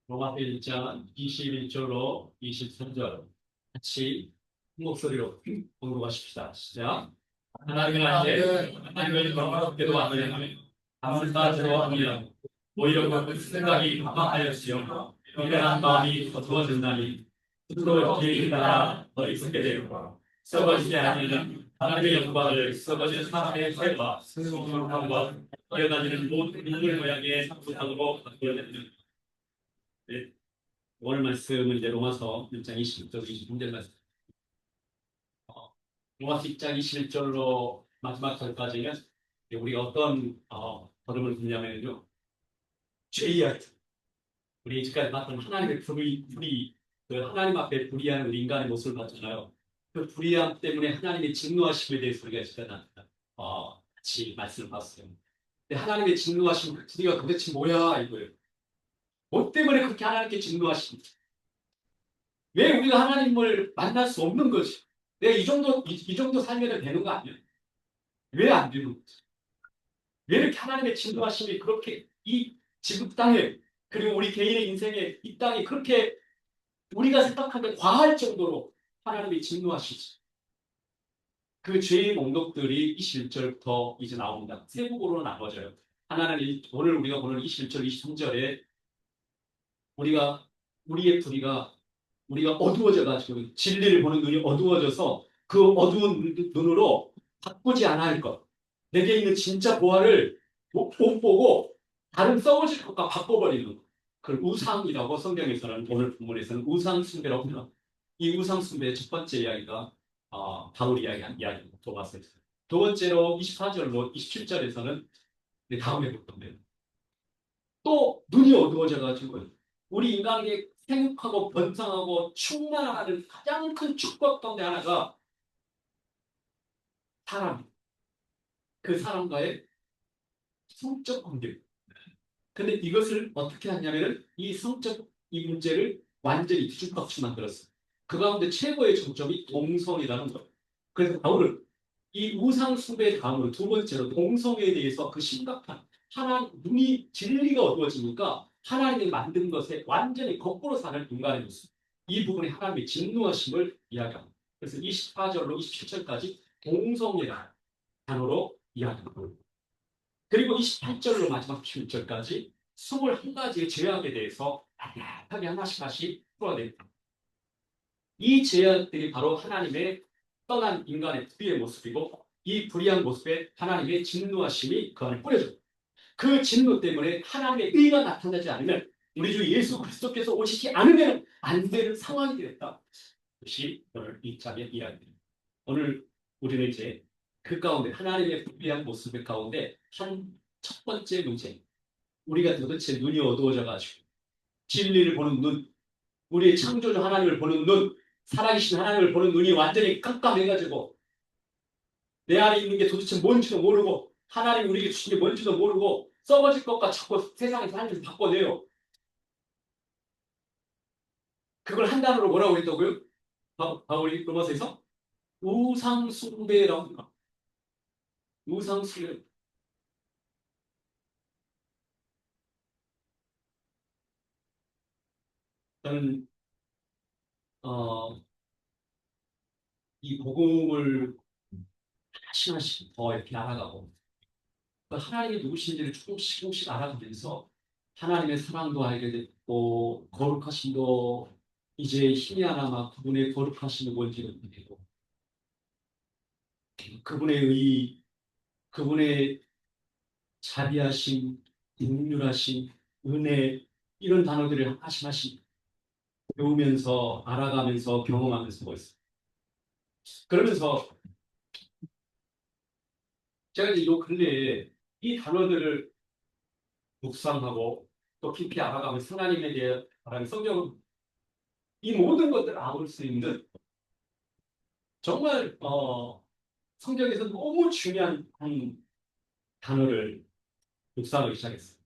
로마서 1장 21절로 23절 같이 큰 목소리로 공부하십시다. 시작. 하나님은 아닌데 하나님을 영광롭게도 아니하며 감사하지도 아니하며 오히려 그 생각이 강하였으며 미련한 마음이 거두어진다니 스스로 계획에 따라 더 있게 되고 썩어지지 않는 하나님의 영광을 썩어진 사람의 살과 성공함과 뛰어다니는 모든 인물 모양의 상상으로 바꾸어내는 오늘 말씀은 이제 로마서 1장 20절 23절 말씀. 로마서 1장 21절로 마지막 절까지는 우리가 어떤 걸음을 듣냐면요. 죄의 우리 지금까지 봤던 하나님의 그 하나님 앞에 불의한 우리 인간의 모습을 봤잖아요. 그 불의함 때문에 하나님의 진노하심에 대해서 우리가 시간 같이 말씀을 봤어요. 근데 하나님의 진노하심 그 불의가 도대체 뭐야 이거예요. 뭐 때문에 그렇게 하나님께 진노하십니까? 왜 우리가 하나님을 만날 수 없는 거지? 내가 이 정도 살면 되는 거 아니야? 왜 안 되는 거지? 왜 이렇게 하나님의 진노하심이 그렇게 이 지구 땅에 그리고 우리 개인의 인생에 이 땅이 그렇게 우리가 생각하기에 과할 정도로 하나님이 진노하시지? 그 죄의 목록들이 21절부터 이제 나옵니다. 세 부분으로 나눠져요. 하나는 오늘 우리가 보는 21절, 23절에 우리의 우리가 어두워져가지고 진리를 보는 눈이 어두워져서 그 어두운 눈으로 바꾸지 않아야 할 것. 내게 있는 진짜 보화를 못 보고 다른 썩어질 것과 바꿔버리는 것. 그걸 우상이라고 성경에서는 오늘 본문에서는 우상 숭배라고 합니다. 이 우상 숭배의 첫 번째 이야기가 바울이 이야기한 이야기입니다. 도마스에서. 두 번째로 24절로 27절에서는 다음에 볼 건데요. 또 눈이 어두워져가지고 우리 인간에게 생육하고 번성하고 충만하는 가장 큰 축복 가운데 하나가 사람, 그 사람과의 성적 관계. 근데 이것을 어떻게 하냐면은 이 성적 이 문제를 완전히 뒤죽박죽 만들었어요. 그 가운데 최고의 정점이 동성이라는 거예요. 그래서 바울은 이 우상 숭배의 다음으로 두 번째로 동성애에 대해서 그 심각한 하나님 눈이 진리가 어두워지니까 하나님이 만든 것에 완전히 거꾸로 사는 인간의 모습. 이 부분이 하나님의 진노하심을 이야기합니다. 그래서 24절로 27절까지 동성애라는 단어로 이야기합니다. 그리고 28절로 마지막 7절까지 21가지의 죄악에 대해서 간략하게 하나씩 풀어냅니다. 이 죄악들이 바로 하나님의 떠난 인간의 불의의 모습이고 이 불의한 모습에 하나님의 진노하심이 그 안에 뿌려져요. 그 진노 때문에 하나님의 의가 나타나지 않으면 우리 주 예수 그리스도께서 오시지 않으면 안 되는 상황이 되었다. 그것이 오늘 이 장의 이야기입니다. 오늘 우리는 이제 그 가운데 하나님의 불의한 모습 가운데 첫 번째 문제 우리가 도대체 눈이 어두워져가지고 진리를 보는 눈 우리의 창조주 하나님을 보는 눈 살아계신 하나님을 보는 눈이 완전히 깜깜해가지고 내 안에 있는 게 도대체 뭔지도 모르고 하나님이 우리에게 주신 게 뭔지도 모르고 썩어질 것과 자꾸 세상에서 하나님을 바꿔내요. 그걸 한 단어로 뭐라고 했다고요? 바울이 로마서에서 우상숭배라고 합니다. 우상숭배. 저는 이 복음을 하나씩 더 이렇게 알아가고 하나님이 누구신지를 조금씩 조금씩 알아가면서 하나님의 사랑도 알게 됐고 거룩하심도 이제 힘이 하나 막 그분의 거룩하심이 뭔지를 알게 되고 그분의 그분의 자비하심, 긍휼하심, 은혜 이런 단어들을 하나씩 하나씩 배우면서 알아가면서 경험하면서 있어요. 그러면서 제가 이제 요 근래에 이 단어들을 묵상하고 또 깊이 알아가면서 하나님에 대해 바라는 성경 이 모든 것들을 알을 수 있는 정말 성경에서 너무 중요한 한 단어를 묵상하기 시작했어요.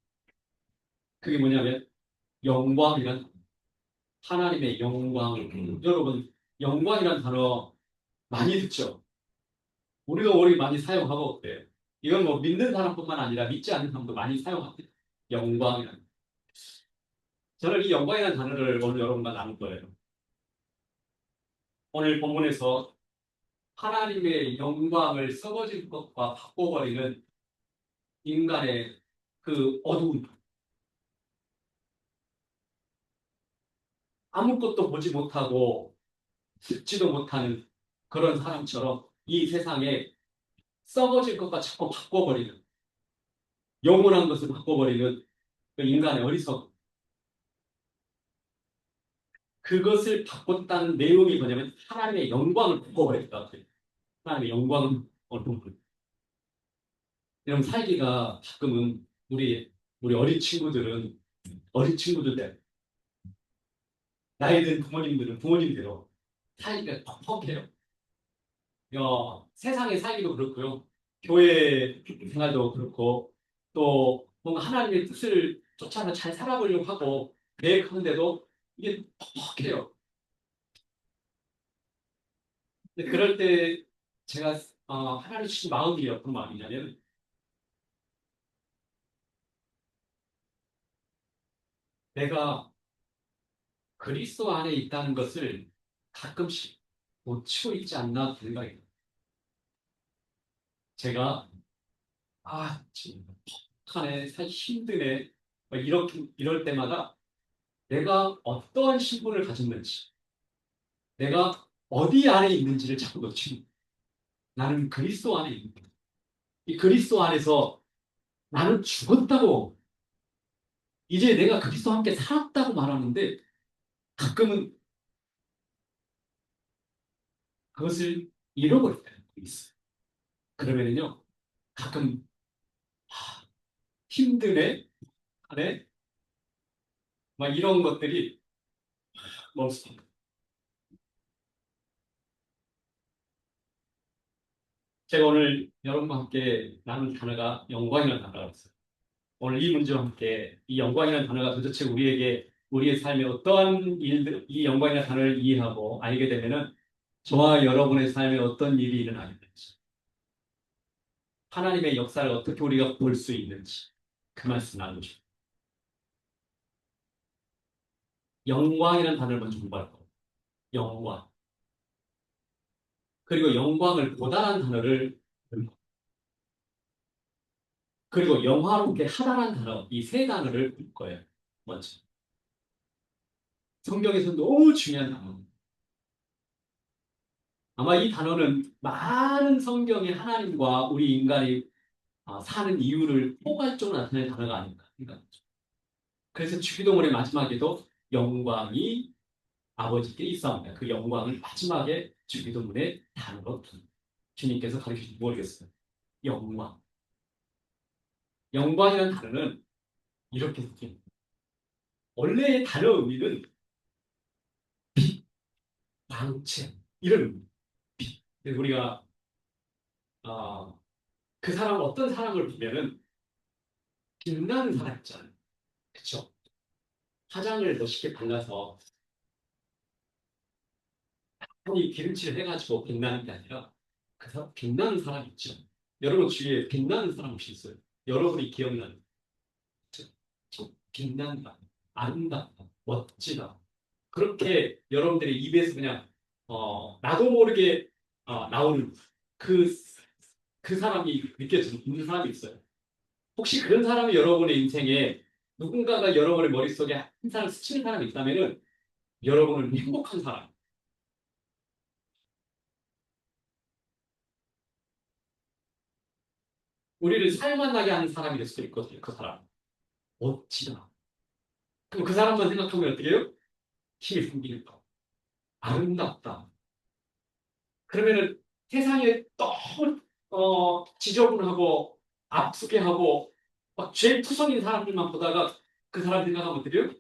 그게 뭐냐면 영광이란 하나님의 영광을 여러분 영광이란 단어 많이 듣죠. 우리 많이 사용하고 그래요. 이건 뭐 믿는 사람뿐만 아니라 믿지 않는 사람도 많이 사용합니다. 영광이란 저는 이 영광이라는 단어를 오늘 여러분과 나눌 거예요. 오늘 본문에서 하나님의 영광을 썩어질 것과 바꿔버리는 인간의 그 어두운, 아무것도 보지 못하고 듣지도 못하는 그런 사람처럼 이 세상에 썩어질 것과 자꾸 바꿔버리는, 영원한 것을 바꿔버리는 그 인간의 어리석, 그것을 바꿨다는 내용이 뭐냐면 하나님의 영광을 바꿔버렸다. 하나님의 영광은 어떤 거? 여러분 살기가 가끔은 우리 어린 친구들 나이 든 부모님들은 부모님대로 살기가 퍽퍽해요. 세상의 살기도 그렇고요. 교회 생활도 그렇고 또 뭔가 하나님의 뜻을 쫓아서 잘 살아보려고 하고 계획하는데도 이게 퍽퍽해요. 근데 그럴 때 제가 하나님 주신 마음이 어떤 마음이냐면 내가 그리스도 안에 있다는 것을 가끔씩 놓치고 있지 않나 생각이 들어요. 제가 지금 퍽하네, 살기 힘드네, 이렇게 이럴 때마다 내가 어떠한 신분을 가졌는지, 내가 어디 안에 있는지를 자꾸 놓치는 거예요. 나는 그리스도 안에 있는 거예요. 이 그리스도 안에서 나는 죽었다고, 이제 내가 그리스도와 함께 살았다고 말하는데 가끔은 그것을 잃어버릴 때가 있어요. 그러면은요, 가끔 힘드네, 하네, 막 이런 것들이 멈습니다. 제가 오늘 여러분과 함께 나눈 단어가 영광이라는 단어였어요. 오늘 이 문제와 함께 이 영광이라는 단어가 도대체 우리에게 우리의 삶에 어떠한 일들, 이 영광이라는 단어를 이해하고 알게 되면은 저와 여러분의 삶에 어떤 일이 일어나게 될지, 하나님의 역사를 어떻게 우리가 볼 수 있는지 그 말씀 나누죠. 영광이라는 단어를 먼저 공부할 거예요. 영광. 그리고 영광을 보다라는 단어를, 그리고 영화롭게 하다라는 단어, 이 세 단어를 볼 거예요. 먼저. 성경에서 너무 중요한 단어. 아마 이 단어는 많은 성경의 하나님과 우리 인간이 사는 이유를 포괄적으로 나타내는 단어가 아닌가 생각합니다. 그래서 주기도문의 마지막에도 영광이 아버지께 있사옵니다. 그 영광을 마지막에 주기도문의 단어로 주님께서 가르치신 모르겠어요. 영광. 영광이라는 단어는 이렇게 쓰입니다. 원래의 단어 의미는 방체 이런 의미. 우리가 어, 그 사람 어떤 사람을 보면은 빛나는 사람 있잖아요. 그렇죠? 화장을 멋있게 발라서 아니 기름칠을 해가지고 빛나는 게 아니라 그 사람 빛나는 사람 있죠. 여러분 주위에 빛나는 사람 혹시 있어요? 여러분이 기억나는 저 빛난다, 아름답다, 멋지다. 그렇게 여러분들의 입에서 그냥 나도 모르게 나오는 그, 그 사람이 느껴지는 있는 사람이 있어요. 혹시 그런 사람이 여러분의 인생에 누군가가 여러분의 머릿속에 한 사람 스치는 사람이 있다면은 여러분은 행복한 사람. 우리를 살만나게 하는 사람이 될 수도 있거든요. 그 사람. 멋지다. 그럼 그 사람만 생각하면 어떻게 해요? 힘이 생기는 거. 아름답다. 그러면은 세상에 너무 지저분하고 아프게 하고 막 죄투성인 사람들만 보다가 그 사람 생각하면 어떻게 해요?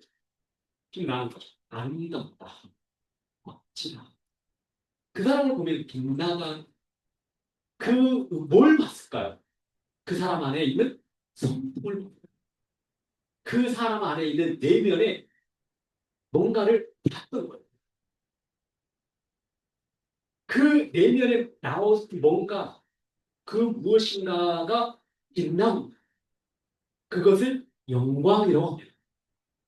힘이 나는 거죠. 아름답다. 멋지다. 그 사람을 보면 빛나가 그 뭘 봤을까요? 그 사람 안에 있는 성품을, 그 사람 안에 있는 내면에 뭔가를 봤던 거예요. 그 내면에 나온 뭔가 그 무엇인가가 빛나고 그것을 영광이라고 합니다.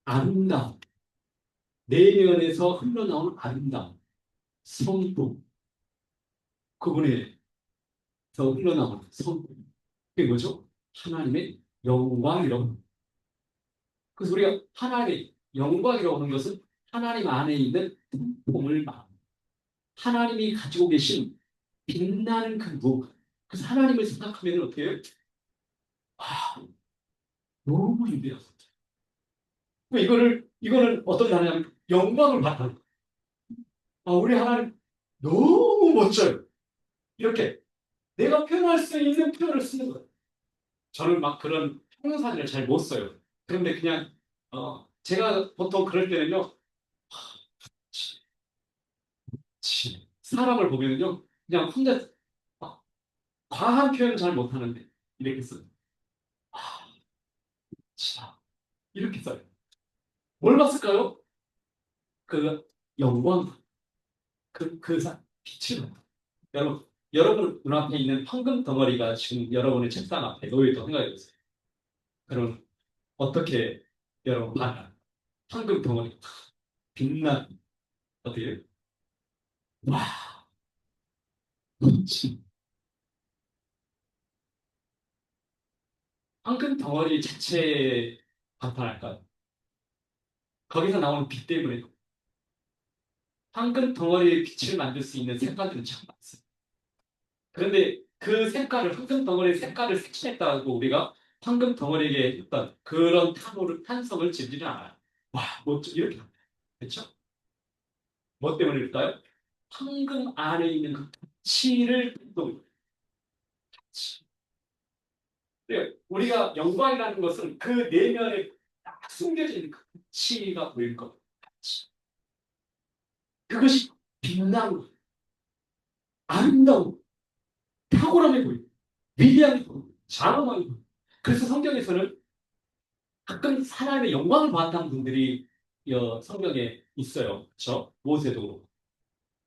아름다움. 내면에서 흘러나오는 아름다움, 성품, 그분에서 흘러나오는 성품. 그게 뭐죠? 하나님의 영광이라고 합니다. 그래서 우리가 하나님의 영광이라고 하는 것은 하나님 안에 있는 성품을 말합니다. 하나님이 가지고 계신 빛나는 그 무엇. 그래서 하나님을 생각하면 어떻게 해요? 아, 너무 위대하다. 이거는 어떤 하냐면 영광을 받는 거예요. 아, 우리 하나님 너무 멋져요. 이렇게 내가 표현할 수 있는 표현을 쓰는 거예요. 저는 막 그런 평사진을 잘 못 써요. 그런데 그냥 제가 보통 그럴 때는요. 사람을 보면요. 그냥 혼자 막 과한 표현 잘 못하는데 이렇게 써요. 아, 참. 이렇게 써요. 뭘 봤을까요? 그 영광, 빛을 봤다. 여러분 눈앞에 있는 황금 덩어리가 지금 여러분의 책상 앞에 놓여있다고 생각해 보세요. 그럼 어떻게 여러분 봐요? 황금 덩어리 빛나 어떻게 와 멋지 황금 덩어리 자체에 감탄할까요? 거기서 나오는 빛 때문에 황금 덩어리의 빛을 만들 수 있는 색깔들은 참 많습니다. 그런데 그 색깔을 황금 덩어리의 색깔을 색칠했다고 우리가 황금 덩어리에게 어떤 그런 탄성을 지지는 않아요. 와 멋져 이렇게 합니다. 그렇죠? 뭐 때문일까요? 황금 안에 있는 그 가치를 또 우리가 영광이라는 것은 그 내면에 딱 숨겨져 있는 그 가치가 보일 것. 가치. 그것이 빛나고 아름다고 탁월함에 보이고 위대함에 보이고 장엄함에 보이고 그래서 성경에서는 가끔 하나님의 영광을 봤다는 분들이 성경에 있어요. 그렇죠? 모세도 그렇고.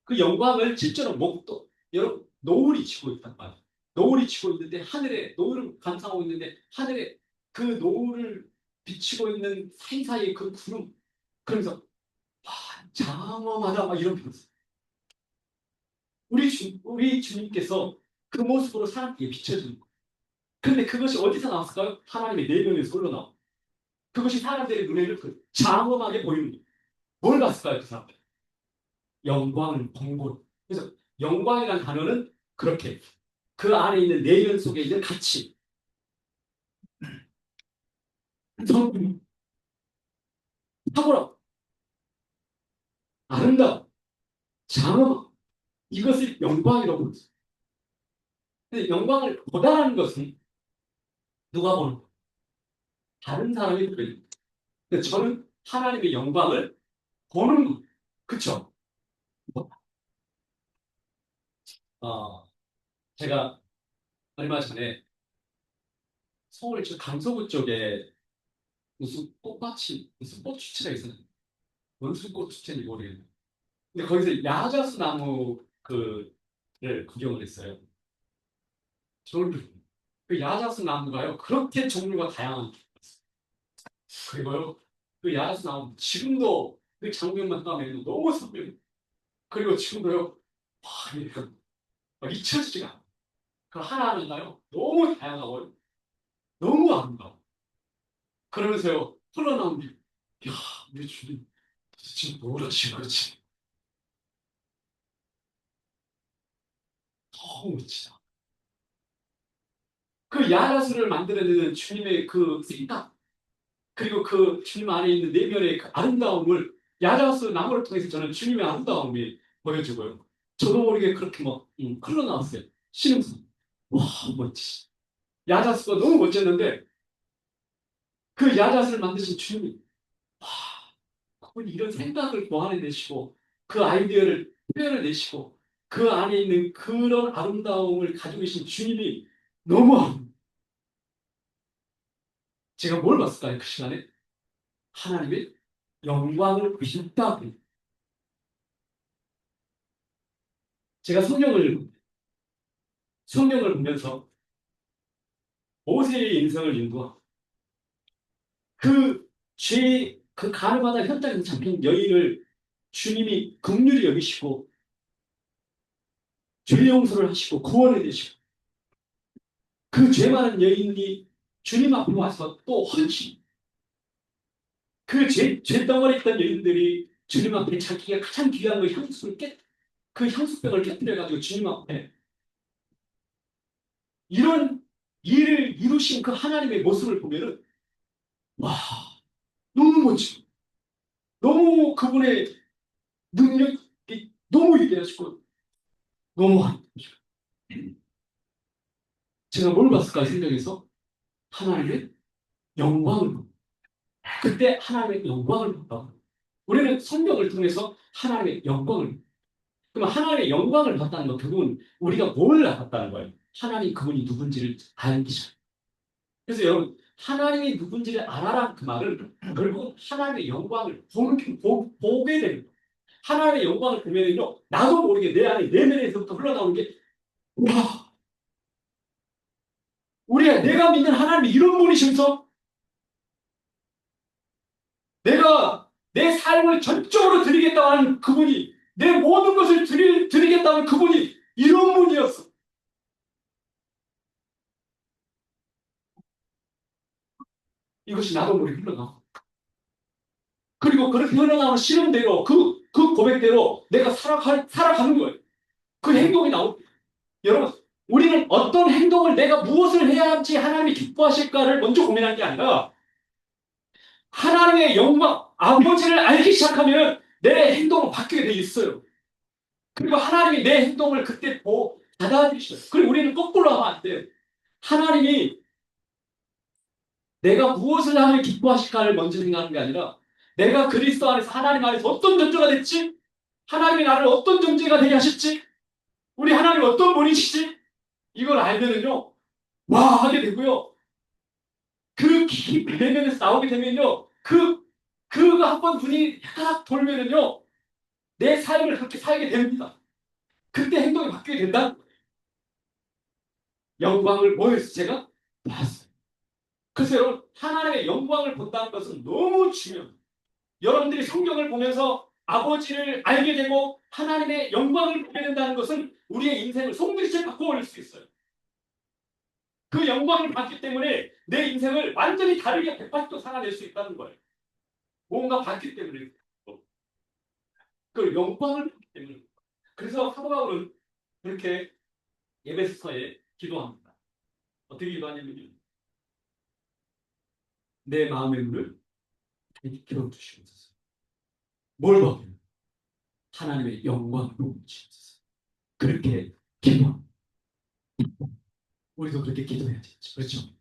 그 영광을 실제로 목도 여러분 노을이 치고 있단 말이에요. 노을이 치고 있는데 하늘에 노을을 감상하고 있는데 하늘에 그 노을을 비치고 있는 사이사이에 그 구름 그러면서 와 장엄하다 막 이런 표현. 우리 주님께서 그 모습으로 사람에게 비춰주는 거예요. 그런데 그것이 어디서 나왔을까요? 하나님의 내면에서 흘러나와. 그것이 사람들의 눈에는 그 장엄하게 보이는 거예요. 뭘 봤을까요, 그 사람들? 영광을 본 것. 그래서 영광이라는 단어는 그렇게 그 안에 있는 내면 속에 있는 가치, 성품, 탁월함, 아름다움, 장엄함 이것을 영광이라고 부르죠. 근데 영광을 보다라는 것은 누가 보는 거예요? 다른 사람이 보는 거예요. 근데 저는 하나님의 영광을 보는 거예요. 그쵸? 어, 제가 얼마 전에 서울 저 강서구 쪽에 무슨 꽃밭이 무슨 꽃 축제가 있었는데 무슨 꽃 축제인지 모르겠는데 근데 거기서 야자수 나무 그를 구경을 했어요. 저를 그 야자수 나무가요 그렇게 종류가 다양한 게 있어요. 그리고요 그 야자수 나무 지금도 그 장면만 가면 너무 선명. 그리고 지금도요 와 이거 막 잊혀지지가 않아요. 그 하나하나가요 너무 다양하고요 너무 아름다워. 그러면서요 흘러나온 게 야, 우리 주님 도대체 뭘 하신 거지? 너무 멋지다. 그 야라스를 만들어내는 주님의 그 생각, 그리고 그 주님 안에 있는 내면의 그 아름다움을 야라스 나무를 통해서 저는 주님의 아름다움이 보여지고요. 저도 모르게 그렇게 막 흘러나왔어요. 신음성. 와, 멋지시. 야자수가 너무 멋졌는데 그 야자수를 만드신 주님이 와, 그분이 이런 생각을 보완해내시고 그 아이디어를 표현해내시고 그 안에 있는 그런 아름다움을 가지고 계신 주님이 너무 제가 뭘 봤을까요? 그 시간에? 하나님의 영광을 보신다. 제가 성경을 보면서 모세의 인생을 인도하고 그 죄, 그 가늠하다 현장에서 잡힌 여인을 주님이 긍휼히 여기시고 죄 용서를 하시고 구원해 주시고 그 죄 많은 여인이 주님 앞에 와서 또 헌신 그 죄덩어리 있던 여인들이 주님 앞에 자기가 가장 귀한 그 향수를 그 향수병을 깨뜨려가지고 주님 앞에 이런 일을 이루신 그 하나님의 모습을 보면은 와 너무 멋지고 너무 그분의 능력이 너무 위대하시고 너무 하나님이시고 제가 뭘 봤을까 생각해서 하나님의 영광을 그때 하나님의 영광을 봤다. 우리는 성경을 통해서 하나님의 영광을 그럼 하나님의 영광을 봤다는 건 결국은 우리가 뭘 알았다는 거예요. 하나님 그분이 누군지를 알기 전. 그래서 여러분 하나님이 누군지를 알아라 그 말은 결국 하나님의 영광을 보게 되는 거예요. 하나님의 영광을 보면은요 나도 모르게 내 안에 내면에서부터 흘러나오는 게 와, 내가 믿는 하나님이 이런 분이셔서 내가 내 삶을 전적으로 드리겠다고 하는 그분이 내 모든 것을 드리겠다는 그분이 이런 분이었어. 이것이 나도 모르게 흘러가. 그리고 그렇게 흘러나오는 실험대로 그 고백대로 내가 살아가는 거예요. 그 행동이 나올 때. 여러분 우리는 어떤 행동을 내가 무엇을 해야지 하나님이 기뻐하실까를 먼저 고민한 게 아니라 하나님의 영광, 아버지를 알기 시작하면 내 행동은 바뀌게 돼 있어요. 그리고 하나님이 내 행동을 그때 받아들이셔요. 그리고 우리는 거꾸로 하면 안 돼요. 하나님이 내가 무엇을 하면 기뻐하실까를 먼저 생각하는 게 아니라 내가 그리스도 안에서 하나님 안에서 어떤 존재가 됐지? 하나님이 나를 어떤 존재가 되게 하셨지? 우리 하나님이 어떤 분이시지? 이걸 알면은요, 와 하게 되고요. 그 깊이 내면에서 나오게 되면요, 그거 한번 눈이 딱 돌면은요, 내 삶을 그렇게 살게 됩니다. 그때 행동이 바뀌게 된다. 영광을 뭐였어? 제가 봤어요. 그래서 여러분, 하나님의 영광을 본다는 것은 너무 중요합니다. 여러분들이 성경을 보면서 아버지를 알게 되고 하나님의 영광을 보게 된다는 것은 우리의 인생을 송두리째 바꿔버릴 수 있어요. 그 영광을 받기 때문에 내 인생을 완전히 다르게 180도 살아낼 수 있다는 거예요. 뭔가 받기 때문에. 그 영광을 받기 때문에. 그래서 사도 바울은 그렇게 에베소서에 기도합니다. 어떻게 기도하냐면요. 내 마음의 문을 비켜주시옵소서. 뭘 봐요? 하나님의 영광을 보여주시옵소서. 그렇게 기도합니다. 우리도 그렇게 기도해야지. 그렇죠?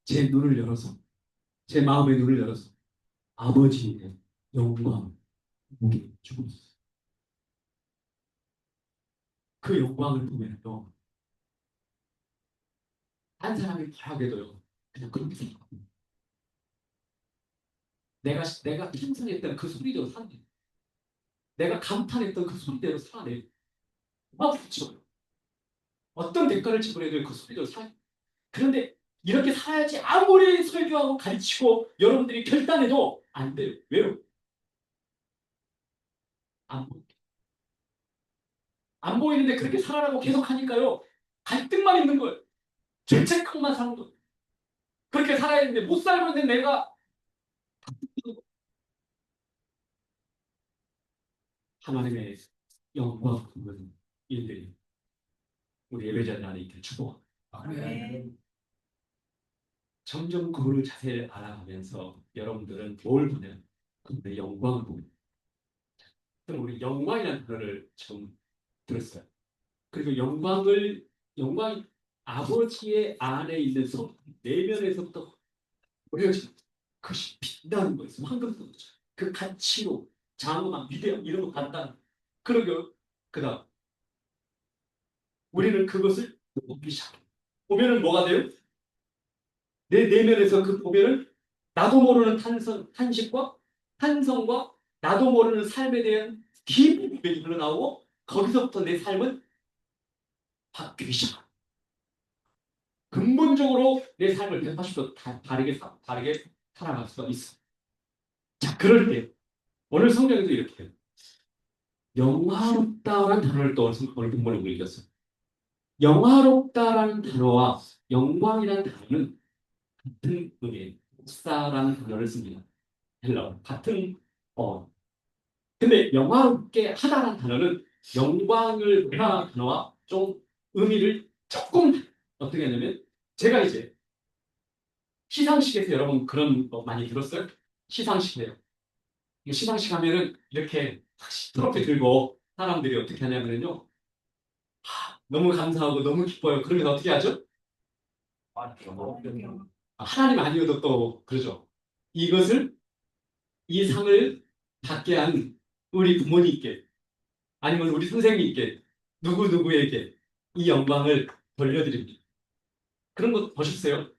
제 눈을 열어서, 제 마음의 눈을 열어서 아버지의 영광을 보게 주옵소서. 그 영광을 보면요. 한 사람이 바라게도요. 그냥 그렇게 생각합니다. 내가 상상했던 그 소리대로 살아내. 내가 감탄했던 그 소리대로 살아내. 그렇죠. 어떤 대가를 지불해도 그 소리대로 살아내. 그런데 이렇게 살아야지 아무리 설교하고 가르치고 여러분들이 결단해도 안 돼요. 왜요? 안 보여. 안 보이는데 그렇게 살아라고 계속 하니까요. 갈등만 있는 거예요. 죄책감만 사는 거예요. 그렇게 살아야 되는데 못 살고 있는 내가 하나님의 영광 부르는 일들이 우리 예배자들 안에 있길 축복합니다. 아멘. 점점 그분을 자세히 알아가면서 여러분들은 뭘 보냐? 그분의 영광을 보고 그럼 우리 영광이라는 단어를 처음 들었어요. 그리고 영광 아버지의 안에 있는 내면에서부터 보여지는 그것이 빛나는 거예요. 황금도 그 가치로 장엄한 위대함 이런 거 간다는 그러고 그다음 우리는 그것을 보기 시작해. 보면은 뭐가 돼요? 내 내면에서 그 보면은 나도 모르는 탄식과 탄성과 나도 모르는 삶에 대한 깊은 고백이 흘러나오고 거기서부터 내 삶은 바뀌기 시작합니다. 근본적으로 내 삶을 180도 다르게 살아갈 수가 있어. 자, 그럴 때 오늘 성경에도 이렇게 해요. 영화롭다라는 단어를 또 오늘 본문에 우리 읽었어요. 영화롭다라는 단어와 영광이라는 단어는 같은 의미예요. 복사라는 단어를 씁니다. 헬라어 같은 어. 근데 영화롭게 하다라는 단어는 영광을 하다라는 단어와 좀 의미를 조금 어떻게 하냐면 제가 이제 시상식에서 여러분 그런 거 많이 들었어요? 시상식이에요. 시상식 하면은 이렇게 트로피 들고 사람들이 어떻게 하냐면요. 너무 감사하고 너무 기뻐요. 그러면 어떻게 하죠? 하나님 아니어도 또 그러죠. 이것을 이 상을 받게 한 우리 부모님께 아니면 우리 선생님께 누구누구에게 이 영광을 돌려드립니다. 그런 거 보셨어요?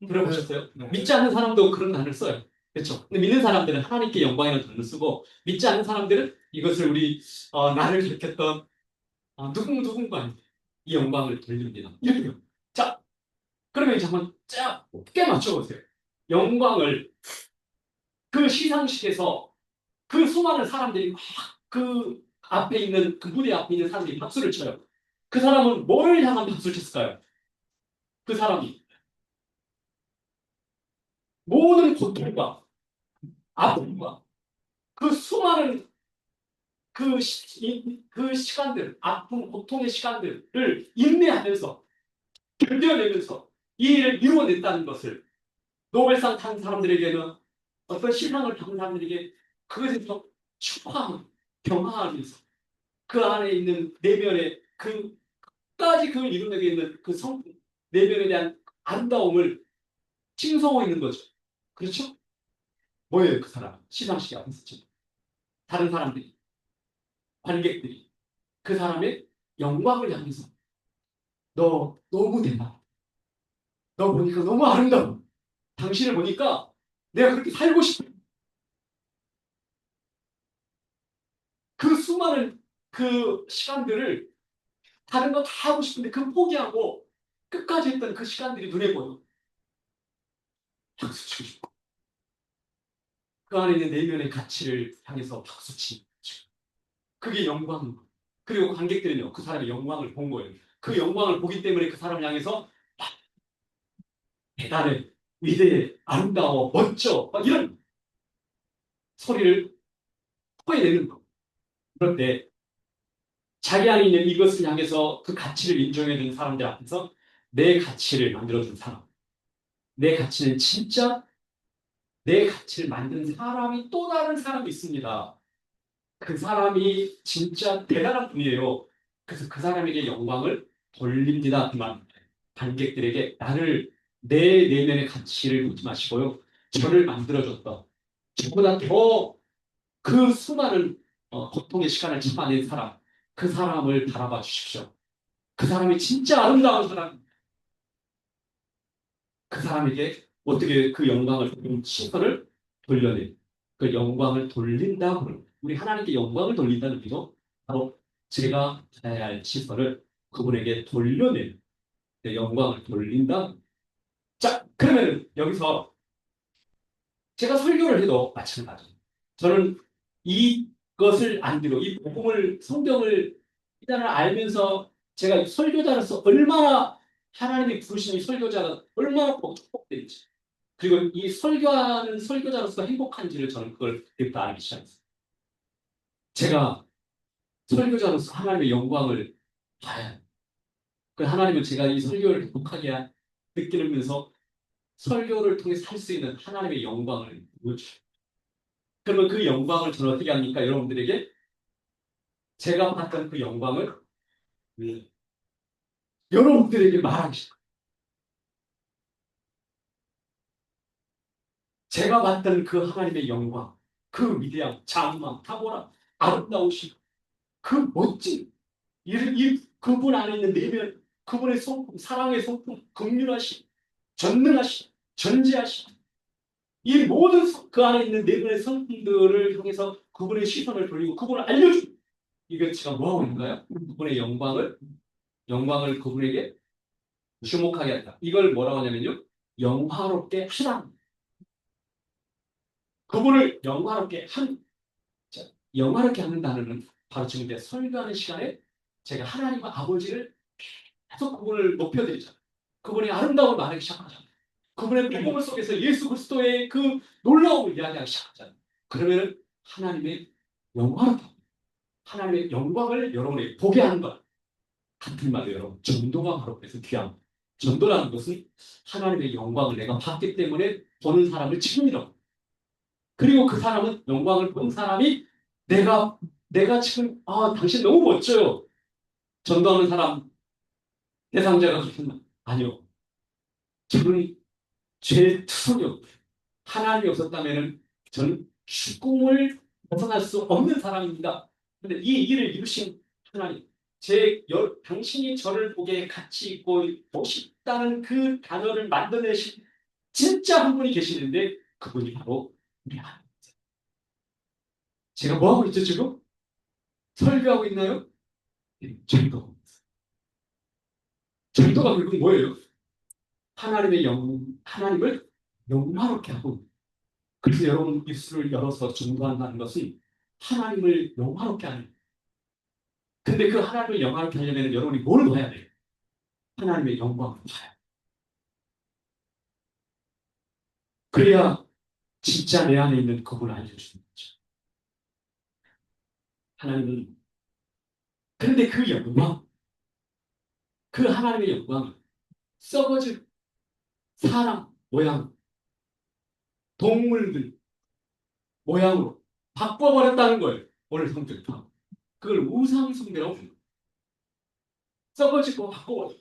들어보셨어요? 믿지 않는 사람도 그런 단어를 써요. 그렇죠? 근데 믿는 사람들은 하나님께 영광이라는 단어를 쓰고 믿지 않는 사람들은 이것을 우리 나를 가르쳤던 누군가한테 이 영광을 돌립니다. 이렇게요. 자, 그러면 이제 한번 쫙 깨 맞춰보세요. 영광을 그 시상식에서 그 수많은 사람들이 막 그 앞에 있는 그 무대 앞에 있는 사람들이 박수를 쳐요. 그 사람은 뭐를 향한 박수를 쳤을까요? 그 사람이 모든 고통과 아픔과 그 수많은 그 시간들, 아픔, 고통의 시간들을 인내하면서 견뎌내면서 이 일을 이루어냈다는 것을 노벨상 탄 사람들에게는 어떤 신앙을 담은 사람들에게 그것에서 축하하며 경화하면서 그 안에 있는 내면의 그까지 그걸 이루어내게 있는 그 내면에 대한 아름다움을 칭송하고 있는 거죠. 그렇죠? 뭐예요, 그 사람? 시상식에 앞에서 지금. 다른 사람들이, 관객들이 그 사람의 영광을 향해서 너 너무 대단해. 너 보니까 너무 아름다워. 당신을 보니까 내가 그렇게 살고 싶어. 그 수많은 그 시간들을 다른 거 다 하고 싶은데 그 포기하고 끝까지 했던 그 시간들이 눈에 보여. 박수 치고 싶어. 그 안에 있는 내면의 가치를 향해서 박수 치고 싶어. 그게 영광. 그리고 관객들은요, 그 사람의 영광을 본 거예요. 그 영광을 보기 때문에 그 사람을 향해서 대단해, 위대해, 아름다워, 멋져, 막 이런 소리를 토해내는 거. 그럴 때 자기 안에 있는 이것을 향해서 그 가치를 인정해주는 사람들 앞에서 내 가치를 만들어준 사람. 내 가치는 진짜 내 가치를 만든 사람이 또 다른 사람이 있습니다. 그 사람이 진짜 대단한 분이에요. 그래서 그 사람에게 영광을 돌립니다. 그만 관객들에게 나를 내 내면의 가치를 묻지 마시고요. 저를 만들어줬다. 저보다 더 그 수많은 고통의 시간을 참아낸 사람, 그 사람을 바라봐 주십시오. 그 사람이 진짜 아름다운 사람, 그 사람에게 어떻게 그 영광을 시선을 돌려내 그 영광을 돌린다 그러는 우리 하나님께 영광을 돌린다는 의미도 바로 제가 받아야 할 시선을 그분에게 돌려내 영광을 돌린다. 자, 그러면 여기서 제가 설교를 해도 마찬가지. 저는 이것을 안 들어 이 복음을 성경을 일단은 알면서 제가 설교자로서 얼마나 하나님이 부르신 이 설교자가 얼마나 축복된지 그리고 이 설교하는 설교자로서 행복한지를 저는 그걸 그때부터 알기 시작했어요. 제가 설교자로서 하나님의 영광을 봐야 해요. 그 하나님은 제가 이 설교를 행복하게 느끼면서 설교를 통해 살 수 있는 하나님의 영광을 보여주셔요. 그러면 그 영광을 저는 어떻게 합니까? 여러분들에게 제가 봤던 그 영광을 여러분들에게 말하기 시작해요. 제가 봤던 그 하나님의 영광, 그 위대함, 장엄함, 탁월함, 아름다우심, 그 멋진 그분 안에 있는 내면, 그분의 성품, 사랑의 성품, 긍휼하심, 전능하심, 전지하심, 이 모든 그 안에 있는 내면의 성품들을 향해서 그분의 시선을 돌리고 그분을 알려주고 이게 제가 뭐하고 있는가요? 그분의 영광을 그분에게 주목하게 한다. 이걸 뭐라고 하냐면요. 영화롭게 하다. 그분을 영화롭게 자, 영화롭게 하는 단어는 바로 지금 이제 설교하는 시간에 제가 하나님 아버지를 계속 그분을 높여드리잖아요. 그분의 아름다움을 말하기 시작하잖아요. 그분의 복음 속에서 예수 그리스도의 그 놀라움을 이야기하기 시작하잖아요. 그러면 하나님의 영광을, 하나님의 영광을 여러분이 보게 하는 것. 같은 말로 여러분, 전도가 바로 그래서 귀한 거예요. 전도라는 것은 하나님의 영광을 내가 봤기 때문에 보는 사람을 책임이라고. 그리고 그 사람은 영광을 본 사람이 내가 지금 당신 너무 멋져요. 전도하는 사람 대상자가 그렇구나. 아니요. 저는 죄투성이 없고요. 하나님이 없었다면 저는 죽음을 벗어날 수 없는 사람입니다. 근데 이 일을 이루신 하나님, 당신이 저를 보기에 가치 있고 멋있다는 그 단어를 만들어내신 진짜 한 분이 계시는데 그분이 바로 우리 하나님. 제가 뭐 하고 있죠 지금? 설교하고 있나요? 네, 전도가 결국 뭐예요? 하나님을 영화롭게 하고. 그래서 여러분 입술을 열어서 전도한다는 것은 하나님을 영화롭게 하는. 근데 그 하나님을 영화롭게 하려면 여러분이 뭘 봐야 돼요? 하나님의 영광을 봐야. 그래야 진짜 내 안에 있는 그분을 알려주는 거죠. 하나님은 그런데 그 영광, 그 하나님의 영광을 썩어질 사람 모양, 동물들 모양으로 바꿔버렸다는 거예요. 오늘 성경 다. 그걸 우상숭배라고 부릅니다. 썩어지고 바꿔버려.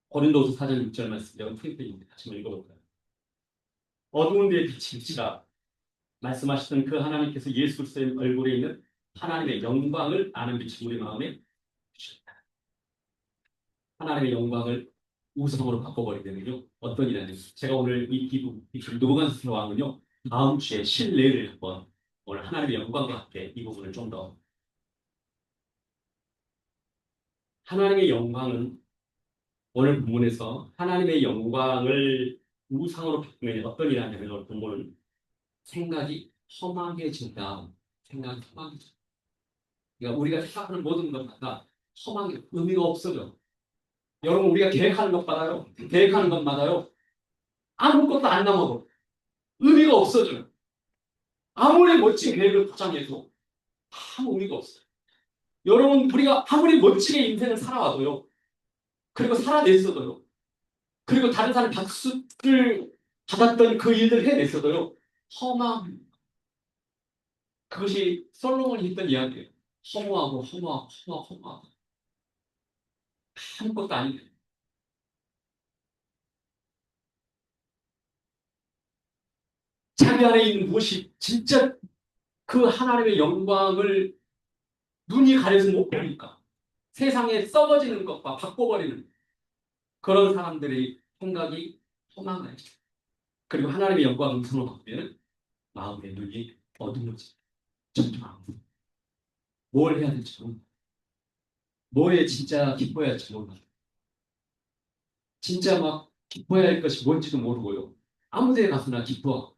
고린도서 4장 6절 말씀, 여러분 프린트입니다. 다시 한번 읽어볼까요? 어두운 데에 빛이 비치라. 말씀하시던 그 하나님께서 예수 그리스도의 얼굴에 있는 하나님의 영광을 아는 빛이 우리 마음에 주셨다. 하나님의 영광을 우상으로 바꿔버리면요 어떤 일이 아니에요. 제가 오늘 이 누부갓네살 왕은요 다음 주에 실내를 한번 오늘 하나님의 영광과 함께 이 부분을 좀 더. 하나님의 영광은 오늘 본문에서 하나님의 영광을 우상으로 바꾸면 어떤 일이 하냐면 오늘 본문은 생각이 험하게진다. 생각이 험하게진다. 그러니까 우리가 생각하는 모든 것마다 험하게 의미가 없어져. 여러분 우리가 계획하는 것마다요. 계획하는 것마다요. 아무것도 안 남아도 의미가 없어져요. 아무리 멋진 계획을 포장해도 아무 의미가 없어요. 여러분 우리가 아무리 멋지게 인생을 살아와도요. 그리고 살아냈어도요. 그리고 다른 사람 박수를 받았던 그 일을 해냈어도요. 허망. 그것이 솔로몬이 했던 이야기예요. 허무하고 아무것도 아닌데. 자기 안에 있는 무엇이 진짜 그 하나님의 영광을 눈이 가려서 못 보니까 세상에 썩어지는 것과 바꿔버리는 그런 사람들의 생각이 허망해요. 그리고 하나님의 영광을 우선으로 바꾸면 마음의 눈이 어두워지. 점점 뭘 해야 될지 모르고 뭐에 진짜 기뻐야 할지 모르고 진짜 막 기뻐야 할 것이 뭔지도 모르고요. 아무 데 가서나 기뻐하고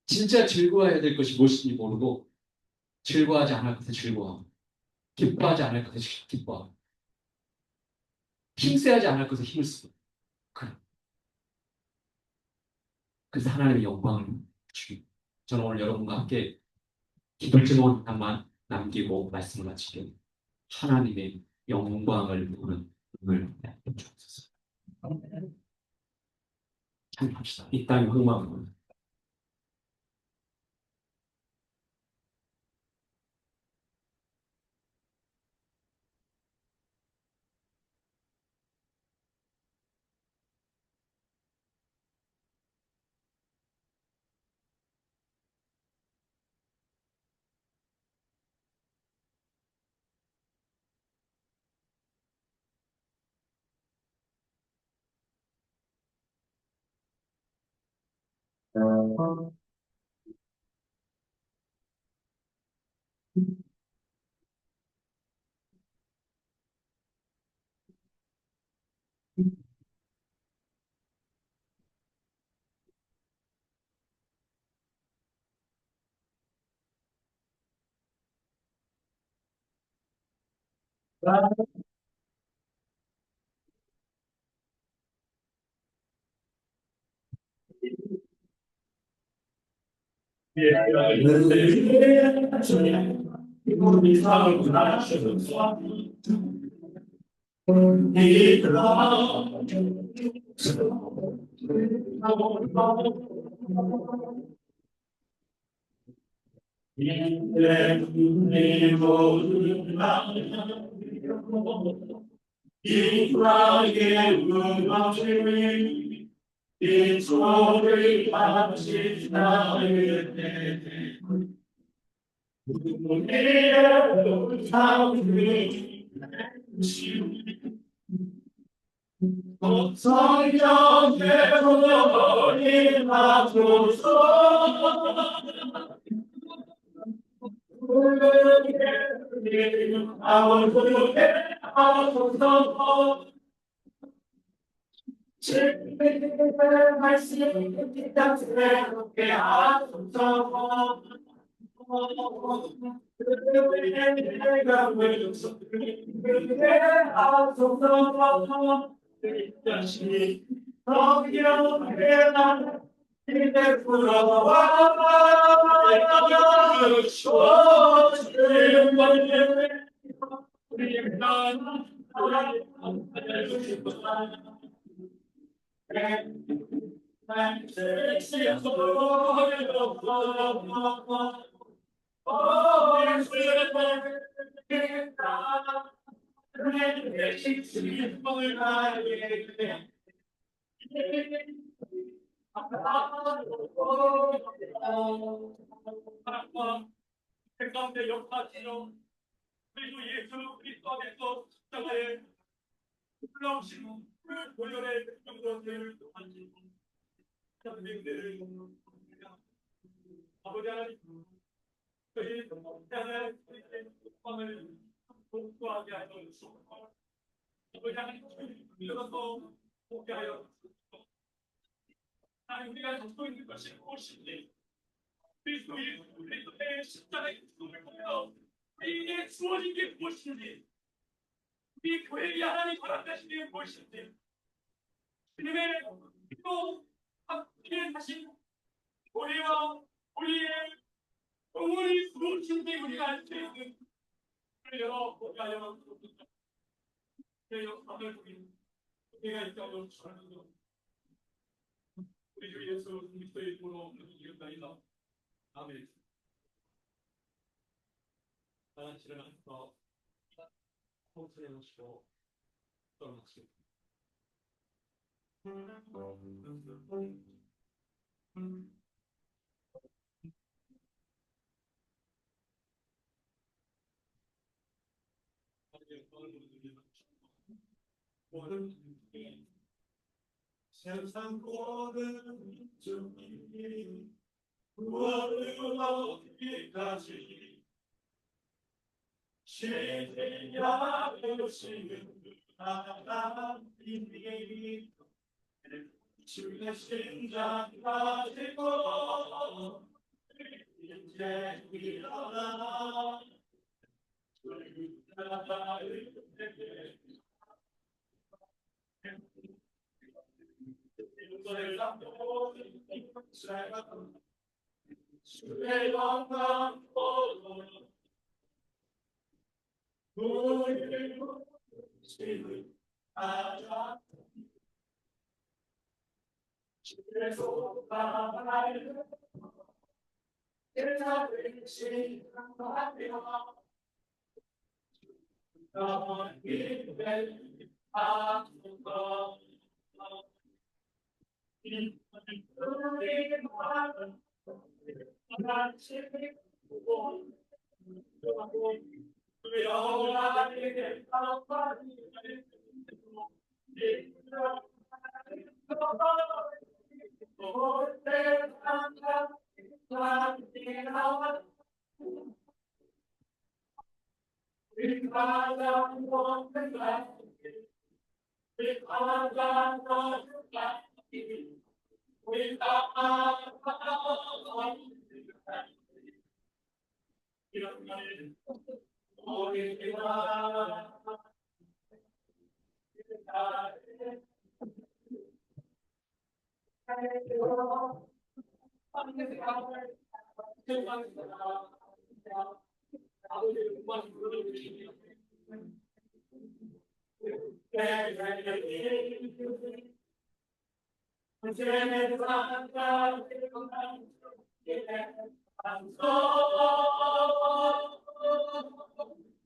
진짜 즐거워야 될 것이 무엇인지 모르고 즐거워하지 않을 것에 즐거워하고 기뻐하지 않을 것에 기뻐하고 힘쓰지 않을 것에 힘을 쓰고 그래서 하나님의 영광을 주기. 저는 오늘 여러분과 함께 기도 제목을 하나만 남기고 말씀을 마치게 하나님의 영광을 보는 눈을 주옵소서. 참합시다. 이 땅의 흥망을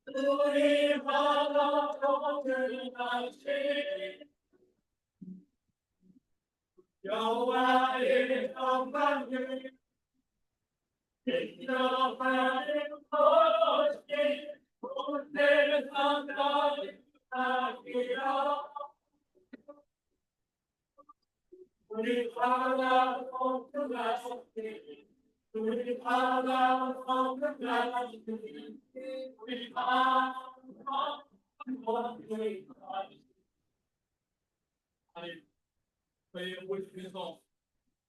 우리 바다 통들이 여호와의 영광을 인정하는 것이 오늘 상당히 하기라. 우리 바다 통들이 우리 바다 통들이 우리 바다 통들이 아니 저희 모습에서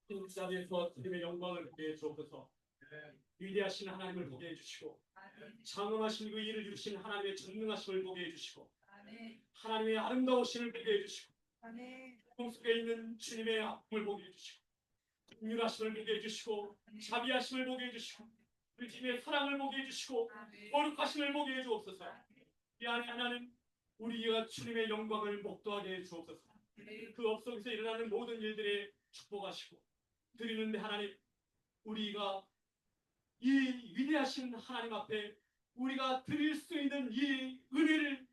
이 자리에서 주님의 영광을 보게 해주옵소서. 위대하신 하나님을 보게 해주시고 장엄하신 그 일을 이루신 하나님의 전능하심을 보게 해주시고 하나님의 아름다우심을 보게 해주시고 꿈속에 있는 주님의 아픔을 보게 해주시고 긍휼하심을 보게 해주시고 자비하심을 보게 해주시고 우리 주님의 사랑을 보게 해주시고 거룩하심을 보게 해주옵소서. 이 안에 하나님 우리가 주님의 영광을 목도하게 해주옵소서. 그 업속에서 일어나는 모든 일들에 축복하시고 드리는데 하나님 우리가 이 위대하신 하나님 앞에 우리가 드릴 수 있는 이 은혜를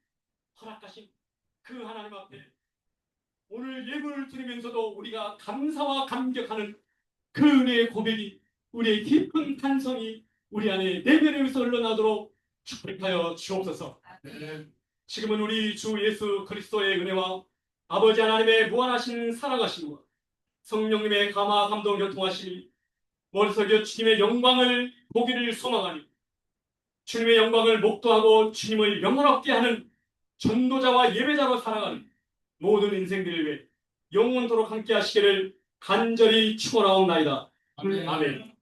허락하신 그 하나님 앞에 오늘 예물을 드리면서도 우리가 감사와 감격하는 그 은혜의 고백이 우리의 깊은 탄성이 우리 안에 내면에서 흘러나도록 축복하여 주옵소서. 지금은 우리 주 예수 그리스도의 은혜와 아버지 하나님의 무한하신 사랑하심과 성령님의 감화 감동 교통하심이 머리속에 주님의 영광을 보기를 소망하니 주님의 영광을 목도하고 주님을 영원롭게 하는 전도자와 예배자로 살아가는 모든 인생들을 위해 영원토록 함께 하시기를 간절히 축원하옵나이다. 아멘.